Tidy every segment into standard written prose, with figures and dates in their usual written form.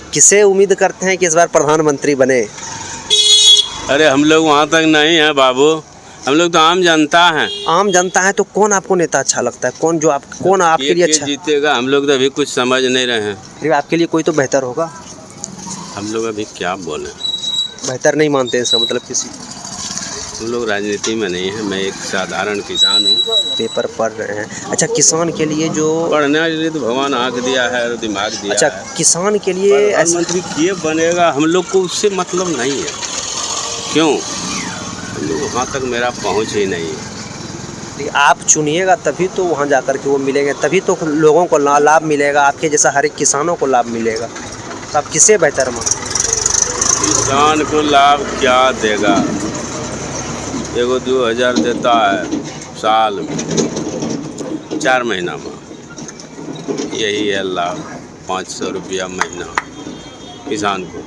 किसे उम्मीद करते हैं कि इस बार प्रधानमंत्री बने? अरे हम लोग वहाँ तक नहीं हैं बाबू, हम लोग तो आम जनता हैं। आम जनता है तो कौन आपको नेता अच्छा लगता है? कौन आपके लिए अच्छा जीतेगा? हम लोग तो अभी कुछ समझ नहीं रहे हैं। फिर आपके लिए कोई तो बेहतर होगा। हम लोग अभी क्या बोलें, बेहतर नहीं मानते हैं, इसका मतलब किसी हम लोग राजनीति में नहीं है। मैं एक साधारण किसान हूँ। पेपर पढ़ रहे हैं। अच्छा, किसान के लिए जो पढ़ने के लिए तो भगवान आँख दिया है और दिमाग दिया अच्छा है। किसान के लिए प्रधानमंत्री किए बनेगा, हम लोग को उससे मतलब नहीं है। क्यों? हम लोग वहाँ तक मेरा पहुँच ही नहीं है। आप चुनिएगा तभी तो वहाँ जाकर के वो मिलेंगे, तभी तो लोगों को लाभ मिलेगा, आपके जैसा हर एक किसानों को लाभ मिलेगा। तो आप किसे बेहतर मानते? किसान को लाभ क्या देगा? एगो 2000 देता है साल में, 4 महीना में, यही है लाभ। 500 रुपया महीना किसान को,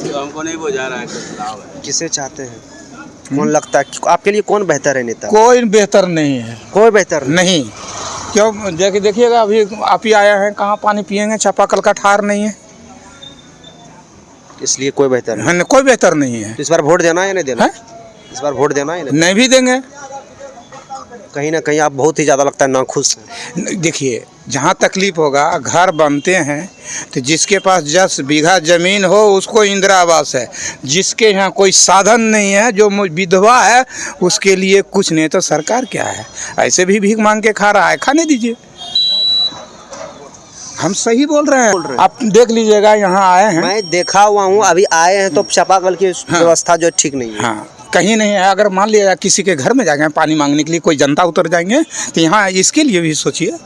तो हमको नहीं बुझा रहा है कुछ लाभ है। किसे चाहते हैं? कौन लगता है आपके लिए कौन बेहतर है नेता? कोई बेहतर नहीं है। कोई बेहतर नहीं। क्यों? देखिएगा अभी आप ही आया है, कहाँ पानी पिएंगे? चापाकल का ठार नहीं है, इसलिए कोई बेहतर नहीं। कोई बेहतर नहीं है। तो इस बार वोट देना है या नहीं देना है? इस बार वोट देना है नहीं भी देंगे। कहीं ना कहीं आप बहुत ही ज़्यादा लगता है नाखुश हैं। देखिए, जहाँ तकलीफ होगा, घर बनते हैं तो जिसके पास 10 बीघा ज़मीन हो उसको इंदिरा आवास है, जिसके यहाँ कोई साधन नहीं है, जो विधवा है, उसके लिए कुछ नहीं। तो सरकार क्या है, ऐसे भी भीख मांग के खा रहा है, खाने दीजिए। हम सही बोल रहे हैं। आप देख लीजिएगा, यहाँ आए हैं, मैं देखा हुआ हूँ, अभी आए हैं तो चापाकल की व्यवस्था जो ठीक नहीं है। हाँ, कहीं नहीं है। अगर मान लिया किसी के घर में जाएंगे पानी मांगने के लिए, कोई जनता उतर जाएंगे, तो यहाँ इसके लिए भी सोचिए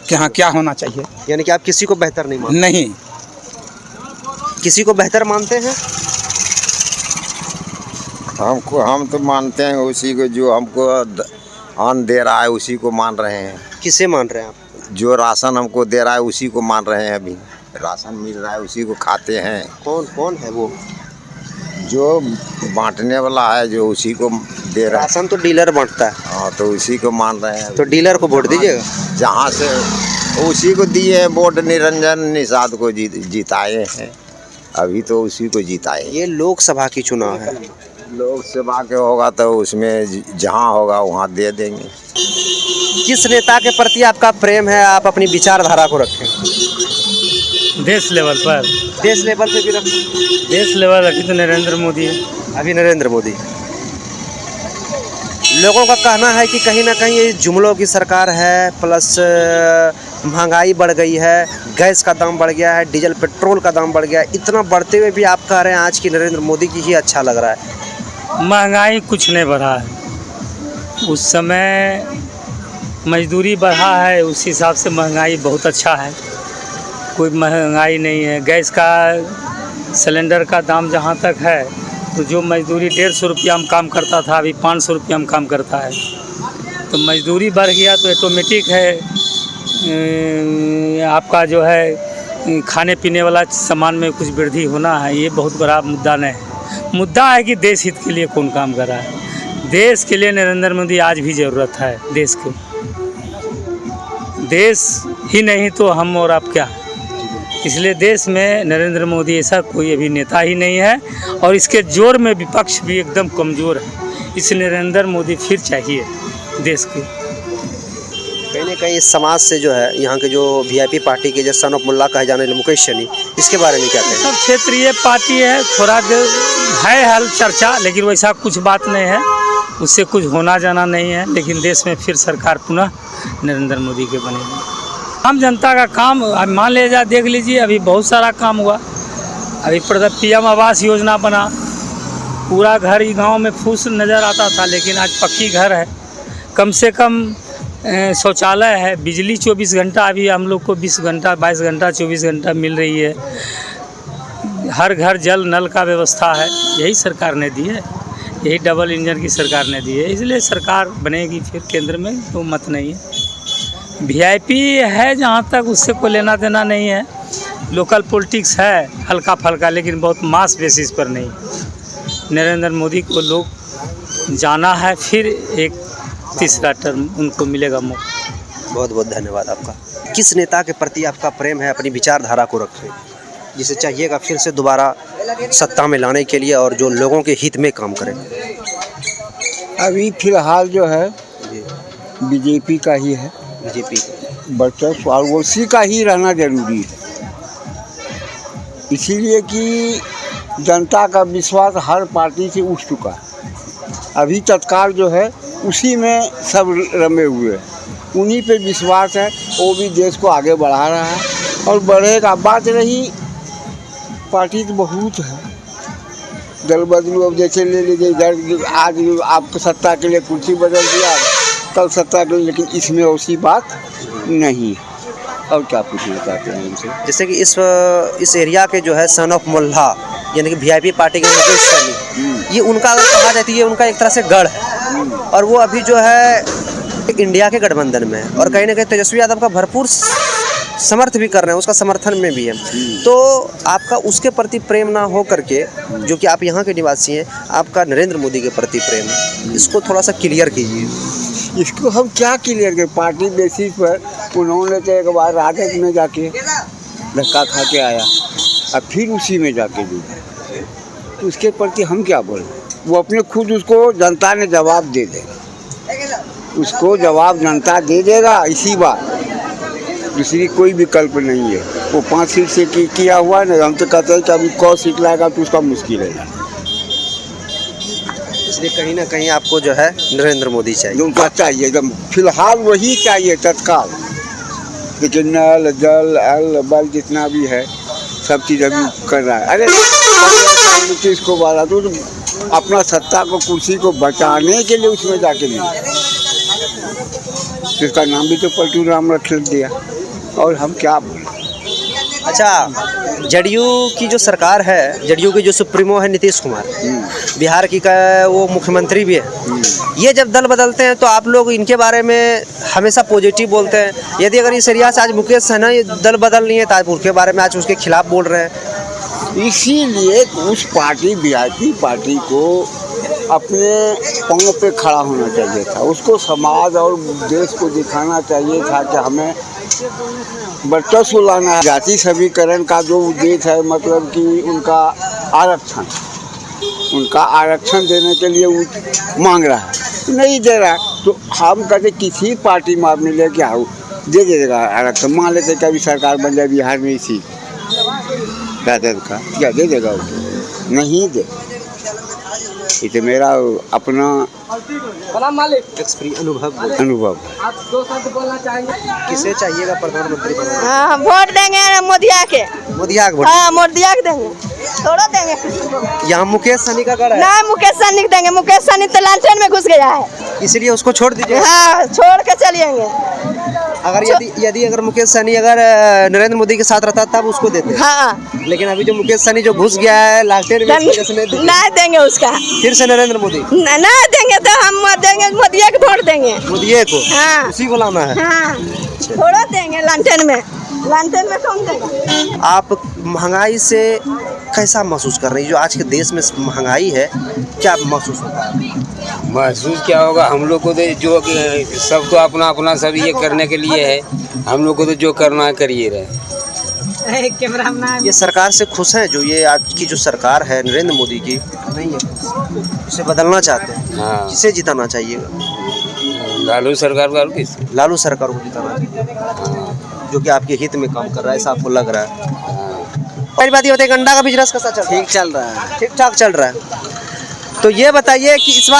कि हाँ क्या होना चाहिए। यानी कि आप किसी को बेहतर नहीं मानते? नहीं। किसी को बेहतर मानते हैं? हम तो मानते हैं उसी को जो हमको अन्न दे रहा है, उसी को मान रहे हैं। किसे मान रहे हैं आप? जो राशन हमको दे रहा है उसी को मान रहे हैं। अभी राशन मिल रहा है उसी को खाते हैं। कौन है वो? जो बांटने वाला है, जो उसी को दे रहा है। राशन तो डीलर बांटता है। हाँ, तो उसी को मान रहे हैं। तो डीलर को वोट दीजिएगा। जहाँ से उसी को दिए हैं वोट, निरंजन निषाद को जिताए हैं। अभी तो उसी को जिताए। ये लोकसभा की चुनाव है। लोकसभा के होगा तो उसमें जहाँ होगा वहाँ दे देंगे। किस नेता के प्रति आपका प्रेम है? आप अपनी विचारधारा को रखें। देश लेवल पर, देश लेवल पे भी रखें। देश लेवल रखी तो नरेंद्र मोदी है। अभी नरेंद्र मोदी। लोगों का कहना है कि कहीं ना कहीं ये जुमलों की सरकार है, प्लस महंगाई बढ़ गई है, गैस का दाम बढ़ गया है, डीजल पेट्रोल का दाम बढ़ गया है। इतना बढ़ते हुए भी आप कह रहे हैं आज की नरेंद्र मोदी की ही अच्छा लग रहा है। महंगाई कुछ नहीं बढ़ा है। उस समय मजदूरी बढ़ा है, उस हिसाब से महंगाई बहुत अच्छा है। कोई महंगाई नहीं है। गैस का सिलेंडर का दाम जहाँ तक है, तो जो मजदूरी 150 रुपया में काम करता था, अभी 500 रुपया में काम करता है। तो मजदूरी बढ़ गया तो ऑटोमेटिक है आपका जो है खाने पीने वाला सामान में कुछ वृद्धि होना है। ये बहुत बड़ा मुद्दा नहीं है। मुद्दा है कि देश हित के लिए कौन काम कर रहा है। देश के लिए नरेंद्र मोदी आज भी ज़रूरत है। देश को, देश ही नहीं तो हम और आप क्या। इसलिए देश में नरेंद्र मोदी ऐसा कोई अभी नेता ही नहीं है, और इसके जोर में विपक्ष भी एकदम कमज़ोर है। इसलिए नरेंद्र मोदी फिर चाहिए देश को। कहीं ना कहीं इस समाज से जो है, यहाँ के जो वीआईपी पार्टी के जो सन ऑफ मुल्ला कहे जाने वाले मुकेश सहनी, इसके बारे में क्या कहें? सब क्षेत्रीय पार्टी है, थोड़ा है हल चर्चा, लेकिन वैसा कुछ बात नहीं है, उससे कुछ होना जाना नहीं है। लेकिन देश में फिर सरकार पुनः नरेंद्र मोदी के बनेगी। आम जनता का काम मान लीजिए, देख लीजिए, अभी बहुत सारा काम हुआ। अभी PM आवास योजना बना, पूरा घर ही गांव में फूस नज़र आता था, लेकिन आज पक्की घर है। कम से कम शौचालय है, बिजली 24 घंटा अभी हम लोग को 20 घंटा 22 घंटा 24 घंटा मिल रही है। हर घर जल नल का व्यवस्था है। यही सरकार ने दी है, यही डबल इंजन की सरकार ने दी है। इसलिए सरकार बनेगी फिर केंद्र में, तो मत नहीं है। VIP है जहाँ तक, उससे कोई लेना देना नहीं है। लोकल पॉलिटिक्स है हल्का फल्का, लेकिन बहुत मास बेसिस पर नहीं। नरेंद्र मोदी को लोग जाना है, फिर एक तीसरा टर्म उनको मिलेगा मौका। बहुत बहुत धन्यवाद आपका। किस नेता के प्रति आपका प्रेम है, अपनी विचारधारा को रखें, जिसे चाहिएगा फिर से दोबारा सत्ता में लाने के लिए और जो लोगों के हित में काम करें? अभी फिलहाल जो है बीजेपी का ही है, बीजेपी। वर्चस्व और उसी का ही रहना जरूरी है, इसीलिए कि जनता का विश्वास हर पार्टी से उठ चुका है। अभी तत्काल जो है उसी में सब रमे हुए हैं, उन्हीं पे विश्वास है, वो भी देश को आगे बढ़ा रहा है और बढ़ेगा। बात रही पार्टी तो बहुत है, दल बदलू, अब जैसे ले लीजिए इधर आज आपको सत्ता के लिए कुर्सी बदल दिया, कल सत्ता के लिए, लेकिन इसमें वैसी बात नहीं है। और क्या पूछना चाहते हैं इनसे? जैसे कि इस एरिया के जो है सन ऑफ मोल्ला यानी कि वीआईपी पार्टी के मुकेश सहनी, ये उनका अगर कहा जाती है उनका एक तरह से गढ़ है और वो अभी जो है इंडिया के गठबंधन में है और कहीं ना कहीं तेजस्वी यादव का भरपूर समर्थ भी कर रहे हैं, उसका समर्थन में भी है। तो आपका उसके प्रति प्रेम ना हो करके, जो कि आप यहाँ के निवासी हैं, आपका नरेंद्र मोदी के प्रति प्रेम है, इसको थोड़ा सा क्लियर कीजिए। इसको हम क्या क्लियर करें? पार्टी बेसिस पर उन्होंने तो एक बार राजद में जाके धक्का खा के आया, अब फिर उसी में जाके जुड़ा, तो उसके प्रति हम क्या बोलें? वो अपने खुद उसको जनता ने जवाब दे देगा, उसको जवाब जनता दे देगा, इसी बात, दूसरी कोई विकल्प नहीं है। वो 5 सीट से किया हुआ है ना, हम तो कहते हैं कि अभी 100 सीट लाएगा तो उसका मुश्किल है। इसलिए कहीं ना कहीं आपको जो है नरेंद्र मोदी चाहिए, उनका चाहिए एकदम, फिलहाल वही चाहिए तत्काल। लेकिन नल जल अल बल जितना भी है सब चीज़ अभी कर रहा है। अरे इसको बारा तो अपना सत्ता को, कुर्सी को बचाने के लिए उसमें जाके नहीं, इसका नाम भी तो पलटू राम रख दिया, और हम क्या बोलें? अच्छा, जदयू की जो सरकार है, जदयू के जो सुप्रीमो है नीतीश कुमार, बिहार की का वो मुख्यमंत्री भी है, ये जब दल बदलते हैं तो आप लोग इनके बारे में हमेशा पॉजिटिव बोलते हैं। यदि अगर इस एरिया से आज मुकेश सहना ये दल बदल नहीं है तो आप उनके बारे में आज उसके खिलाफ बोल रहे हैं। इसीलिए उस पार्टी वीआईपी पार्टी को अपने पाँव पे खड़ा होना चाहिए था, उसको समाज और देश को दिखाना चाहिए था कि हमें वर्चस्व लाना है। जाति समीकरण का जो उद्देश्य है, मतलब कि उनका आरक्षण देने के लिए वो मांग रहा है, नहीं दे रहा है, तो हम कहते किसी पार्टी में आपने लेके आओ, दे देगा आरक्षण। मान लेते कि अभी सरकार बन जाए बिहार में इसी राजद का, क्या दे देगा उसको? नहीं दे। इसे मेरा अपना अनुभव। आप 2 शब्द बोलना चाहेंगे? किसे चाहिएगा प्रधानमंत्री बनाना? हाँ, वोट देंगे मोदिया के। मोदिया के वोट? हाँ, मोदिया के देंगे, थोड़ा देंगे। यहाँ मुकेश सहनी का गढ़ है? नहीं, मुकेश सहनी देंगे, मुकेश सहनी तो लालटेन में घुस गया है, इसलिए उसको छोड़ दीजिए। हाँ, छोड़ के चलिएंगे। अगर यदि अगर मुकेश सहनी अगर नरेंद्र मोदी के साथ रहता तब उसको देते। हाँ, लेकिन अभी जो मुकेश सहनी जो घुस गया है लालटेन में, नहीं देंगे उसका, फिर से नरेंद्र मोदी नहीं देंगे तो हम देंगे मोदिया के वोट देंगे, मोदी को। हाँ, उसी को लाना है। हाँ, थोड़ा देंगे लालटेन में कौन देगा? आप महंगाई से कैसा महसूस कर रही है? जो आज के देश में महंगाई है, क्या महसूस होता है? महसूस क्या होगा, हम लोग को तो जो सब तो अपना अपना सब ये करने के लिए है, हम लोग को तो जो करना है करिए रहे। ये सरकार से खुश हैं? जो ये आज की जो सरकार है नरेंद्र मोदी की, नहीं है, इसे बदलना चाहते हैं? हाँ, किसे जिताना चाहिएगा? लालू सरकार का, किस लालू सरकार को जिताना चाहिए, जो कि आपके हित में काम कर रहा है, ऐसा आपको लग रहा है? पहली बात ये होती है, गंडा का बिजनेस कैसा चल रहा है? ठीक चल रहा है, ठीक ठाक चल रहा है। तो ये बताइए कि इस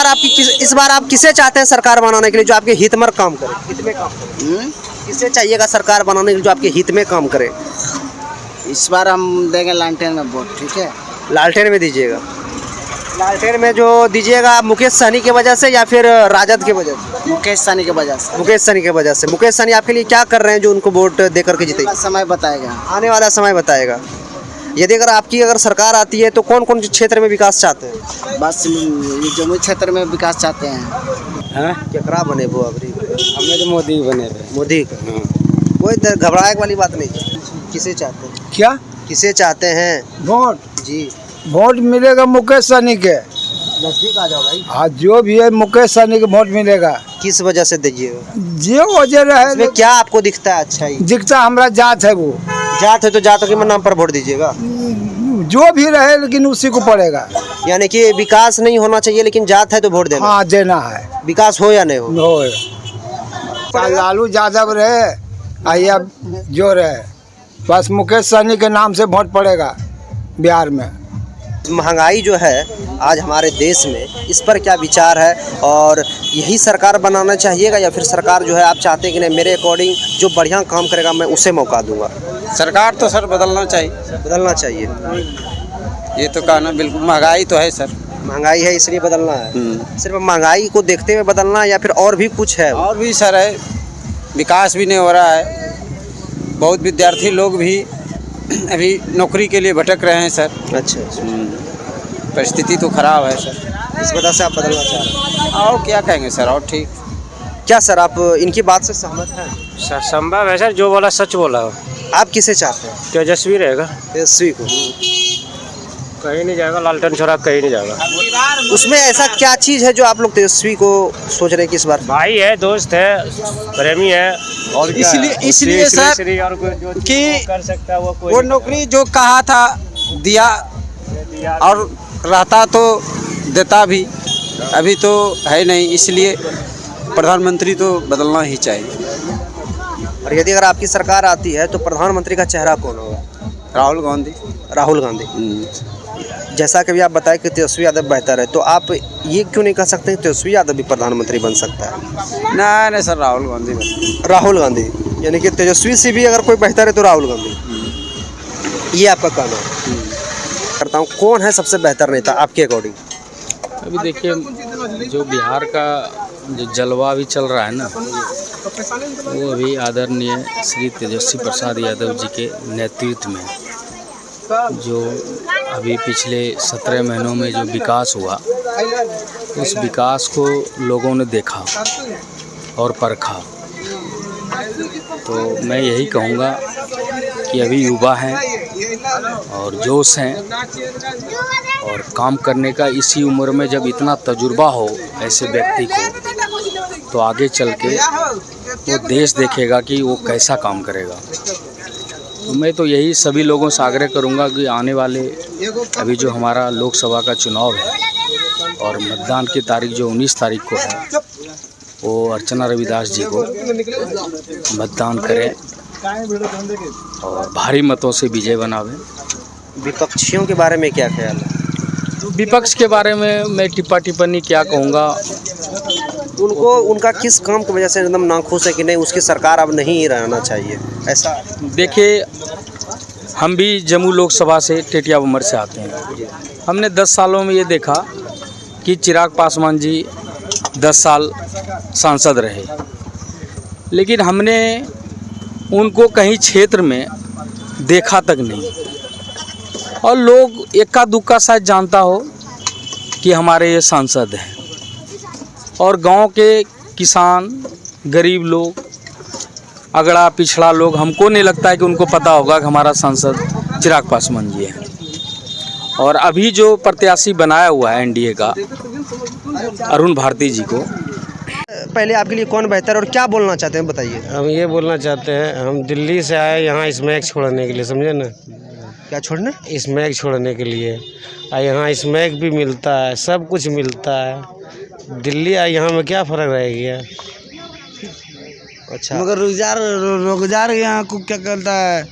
बार आप किसे चाहते हैं सरकार बनाने के लिए, जो आपके हित में काम करे, हित में काम करे? किसे चाहिएगा सरकार बनाने के लिए जो आपके हित में काम करे? इस बार हम देंगे लालटेन में वोट, ठीक है? लालटेन में दीजिएगा। लालटेन में जो दीजिएगा मुकेश सहनी की वजह से या फिर राजद की वजह से? मुकेश सहनी की वजह से। मुकेश सहनी की वजह से। मुकेश सहनी आपके लिए क्या कर रहे हैं जो उनको वोट दे करके जीतेंगे? समय बताएगा, आने वाला समय बताएगा। यदि अगर सरकार आती है तो कौन कौन से क्षेत्र में विकास चाहते हैं? बस ये जमुई क्षेत्र में विकास चाहते हैं। क्या बने वो अभी? हमें तो मोदी बने रहे। मोदी का? कोई घबराने वाली बात नहीं। किसे चाहते हैं? क्या किसे चाहते हैं? वोट? जी, वोट मिलेगा मुकेश सहनी के, नजदीक आ जाओ भाई। आज जो भी है मुकेश सहनी को वोट मिलेगा। किस वजह से दीजिएगा? जो वजह रहे इसमें क्या आपको दिखता है अच्छा ही? दिखता हमारा जात है, वो जात है तो जातों के नाम पर वोट दीजिएगा? जो भी रहे लेकिन उसी को पड़ेगा। यानी कि विकास नहीं होना चाहिए लेकिन जात है तो वोट देना। हाँ, देना है। विकास हो या नहीं हो? लालू यादव रहे या जो रहे, बस मुकेश सहनी के नाम से वोट पड़ेगा बिहार में। महंगाई जो है आज हमारे देश में, इस पर क्या विचार है? और यही सरकार बनाना चाहिएगा या फिर सरकार जो है आप चाहते हैं कि नहीं मेरे अकॉर्डिंग जो बढ़िया काम करेगा मैं उसे मौका दूंगा? सरकार तो सर बदलना चाहिए। बदलना चाहिए। ये तो कहना बिल्कुल, महंगाई तो है सर। महंगाई है इसलिए बदलना है। सिर्फ महंगाई को देखते हुए बदलना या फिर और भी कुछ है? और भी सर है, विकास भी नहीं हो रहा है। बहुत विद्यार्थी लोग भी अभी नौकरी के लिए भटक रहे हैं सर। अच्छा, परिस्थिति तो खराब है सर, इस वजह से आप बदलना चाह रहे हैं? और क्या कहेंगे सर, और ठीक। क्या सर आप इनकी बात से सहमत हैं? सर संभव है सर, जो बोला सच बोला। आप किसे चाहते हैं? तेजस्वी रहेगा। तेजस्वी को? कहीं नहीं जाएगा, लालटेन छोड़ा कहीं नहीं जाएगा। उसमें ऐसा क्या चीज़ है जो आप लोग तेजस्वी को सोच रहे हैं कि इस बार? भाई है, दोस्त है, प्रेमी है, और इसलिए सर और जो कि कर सकता है वो नौकरी जो कहा था दिया, और रहता तो देता भी, अभी तो है नहीं, इसलिए प्रधानमंत्री तो बदलना ही चाहिए। और यदि अगर आपकी सरकार आती है तो प्रधानमंत्री का चेहरा कौन होगा? राहुल गांधी। राहुल गांधी। जैसा कि भी आप बताएं कि तेजस्वी यादव बेहतर है, तो आप ये क्यों नहीं कह सकते कि तेजस्वी यादव भी प्रधानमंत्री बन सकता है? नहीं सर, राहुल गांधी। राहुल गांधी, यानी कि तेजस्वी से भी अगर कोई बेहतर है तो राहुल गांधी, ये आपका कहना है? करता हूँ, कौन है सबसे बेहतर नेता आपके अकॉर्डिंग? अभी देखिए, जो बिहार का जो जलवा अभी चल रहा है ना, वो अभी आदरणीय श्री तेजस्वी प्रसाद यादव जी के नेतृत्व में जो अभी पिछले 17 महीनों में जो विकास हुआ, उस विकास को लोगों ने देखा और परखा। तो मैं यही कहूँगा कि अभी युवा हैं और जोश हैं, और काम करने का इसी उम्र में जब इतना तजुर्बा हो ऐसे व्यक्ति को, तो आगे चल के वो देश देखेगा कि वो कैसा काम करेगा। तो मैं तो यही सभी लोगों से आग्रह करूंगा कि आने वाले अभी जो हमारा लोकसभा का चुनाव है और मतदान की तारीख जो 19 तारीख को है, वो अर्चना रविदास जी को मतदान करें और भारी मतों से विजय बनावें। विपक्षियों के बारे में क्या ख्याल है? विपक्ष के बारे में मैं टिप्पणी क्या कहूँगा, उनको उनका किस काम की वजह से एकदम नाखुश है कि नहीं उसकी सरकार अब नहीं रहना चाहिए ऐसा? देखिए, हम भी जम्मू लोकसभा से टेटिया उम्र से आते हैं। हमने 10 सालों में ये देखा कि चिराग पासवान जी 10 साल सांसद रहे, लेकिन हमने उनको कहीं क्षेत्र में देखा तक नहीं, और लोग इक्का दुक्का शायद जानता हो कि हमारे ये सांसद हैं, और गांव के किसान, गरीब लोग, अगड़ा पिछड़ा लोग, हमको नहीं लगता है कि उनको पता होगा कि हमारा सांसद चिराग पासवान जी है। और अभी जो प्रत्याशी बनाया हुआ है एनडीए का, अरुण भारती जी को, पहले आपके लिए कौन बेहतर और क्या बोलना चाहते हैं बताइए? हम ये बोलना चाहते हैं, हम दिल्ली से आए यहाँ स्मैक छोड़ने के लिए, समझे ना? क्या छोड़ने? स्मैक छोड़ने के लिए। यहाँ स्मैक भी मिलता है, सब कुछ मिलता है। दिल्ली और यहाँ में क्या फ़र्क रह गया? अच्छा, मगर रोजगार यहाँ को क्या करता है,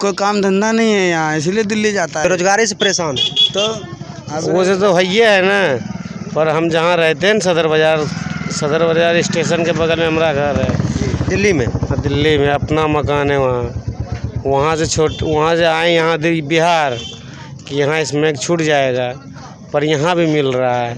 कोई काम धंधा नहीं है यहाँ, इसलिए दिल्ली जाता है। बेरोजगारी से परेशान है तो वो से तो है ना, पर हम जहाँ रहते हैं सदर बाज़ार स्टेशन के बगल में हमारा घर है। दिल्ली में? दिल्ली में अपना मकान है वहाँ से आए यहाँ बिहार कि यहाँ स्मैक छूट जाएगा, पर यहाँ भी मिल रहा है।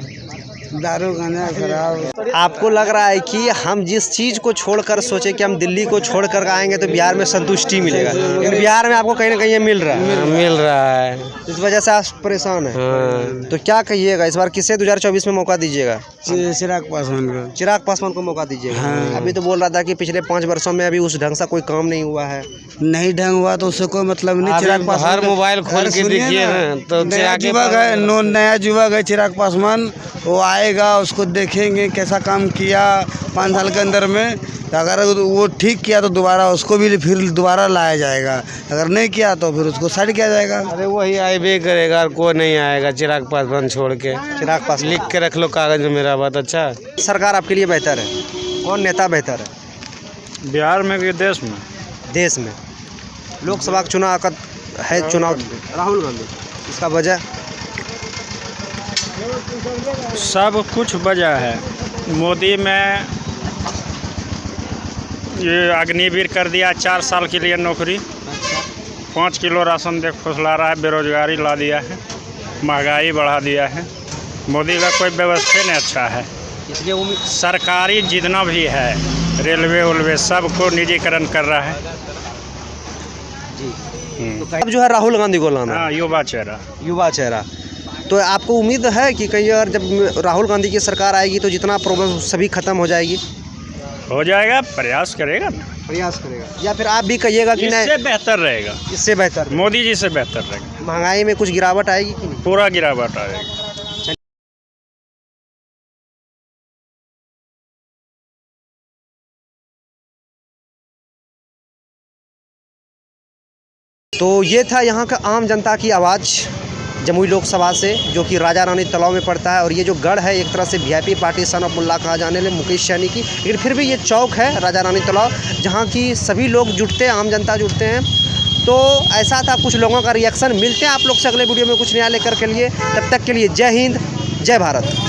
दारू गाना शराब। आपको लग रहा है कि हम जिस चीज़ को छोड़कर सोचे कि हम दिल्ली को छोड़कर आएंगे तो बिहार में संतुष्टि मिलेगा, लेकिन बिहार में आपको कहीं ना कहीं ये मिल रहा है, इस वजह से आप परेशान हैं। तो क्या कहिएगा इस बार किसे 2024 में मौका दीजिएगा? चिराग पासवान को। चिराग पासवान को मौका दीजिएगा। अभी तो बोल रहा था कि पिछले 5 वर्षों में अभी उस ढंग से कोई काम नहीं हुआ है। नहीं ढंग हुआ तो उससे कोई मतलब नहीं। चिराग पासवान हर मोबाइल खोल के देखिए ना तो नया युवक है, नया युवक है चिराग पासवान। वो आएगा, उसको देखेंगे कैसा काम किया 5 साल के अंदर में। तो अगर वो ठीक किया तो दोबारा उसको भी फिर दोबारा लाया जाएगा, अगर नहीं किया तो फिर उसको साइड किया जाएगा। अरे वही आएबे करेगा, कोई नहीं आएगा चिराग पासवान छोड़ के। चिराग पासवान लिख के रख लो कागज में मेरा बात। अच्छा सरकार आपके लिए बेहतर है, कौन नेता बेहतर है बिहार में कि देश में? देश में? लोकसभा का चुनाव का है, चुनाव राहुल गांधी, इसका वजह सब कुछ वजह है। मोदी में ये अग्निवीर कर दिया, 4 साल के लिए नौकरी, 5 किलो राशन दे फुसला रहा है, बेरोजगारी ला दिया है, महंगाई बढ़ा दिया है। मोदी का कोई व्यवस्था नहीं अच्छा है। इसलिए सरकारी जितना भी है, रेलवे उलवे सबको निजीकरण कर रहा है। अब जो है राहुल गांधी को लाना, हाँ, युवा चेहरा। तो आपको उम्मीद है कि कहीं अगर जब राहुल गांधी की सरकार आएगी तो जितना प्रॉब्लम सभी खत्म हो जाएगी? हो जाएगा, प्रयास करेगा ना, या फिर आप भी कहिएगा कि नहीं इससे बेहतर रहेगा, इससे बेहतर मोदी जी से बेहतर रहेगा। महंगाई में कुछ गिरावट आएगी कि नहीं? पूरा गिरावट आएगा। तो ये था यहाँ का आम जनता की आवाज़ जमुई लोकसभा से, जो कि राजा रानी तालाब में पड़ता है। और ये जो गढ़ है एक तरह से वीआईपी पार्टी सन ऑफ मुल्ला कहा जाने लगे मुकेश सैनी की, लेकिन फिर भी ये चौक है राजा रानी तालाब जहाँ की सभी लोग जुटते हैं, आम जनता जुटते हैं। तो ऐसा था कुछ लोगों का रिएक्शन। मिलते हैं आप लोग से अगले वीडियो में कुछ नया लेकर के लिए। तब तक के लिए जय हिंद, जय भारत।